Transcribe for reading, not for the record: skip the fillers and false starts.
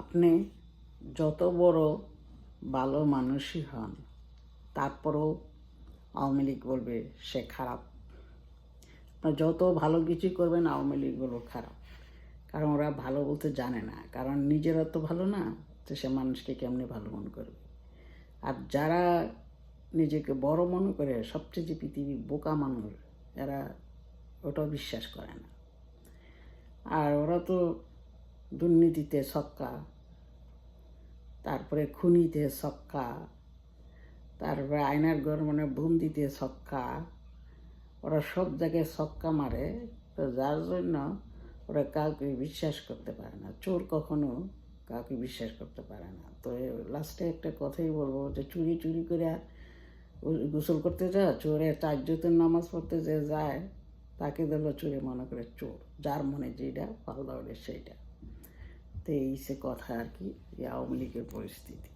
আপনি যত বড় ভালো মানুষই হন, তারপরেও আওয়ামী লীগ বলবে সে খারাপ। আপনার যত ভালো কিছু করবেন আওয়ামী লীগ বলবে খারাপ, কারণ ওরা ভালো বলতে জানে না, কারণ নিজেরা তো ভালো না, তো সে মানুষকে কেমনি ভালো মনে করবে। আর যারা নিজেকে বড় মনে করে, সবচেয়ে যে পৃথিবীর বোকা মানুষ, এরা ওটাও বিশ্বাস করে না। আর ওরা তো দুর্নীতিতে ছক্কা, তারপরে খুনিতে ছক্কা, তারপরে আয়নার ঘর মানে বুম দিতে ছক্কা, ওরা সব জায়গায় ছক্কা মারে। তো যার জন্য ওরা কাউকে বিশ্বাস করতে পারে না, চোর কখনো কাউকে বিশ্বাস করতে পারে না। তো লাস্টে একটা কথাই বলবো, যে চুরি চুরি করে গোসল করতে যায়, চোরে তাহাজ্জুদের নামাজ পড়তে যে যায়, তাকে দিল চোরে মনে করে চোর, যার মনে যেটা ভালো লাগে সেইটা। তো এই সে কথা আর কি, আওয়ামী লীগের পরিস্থিতি।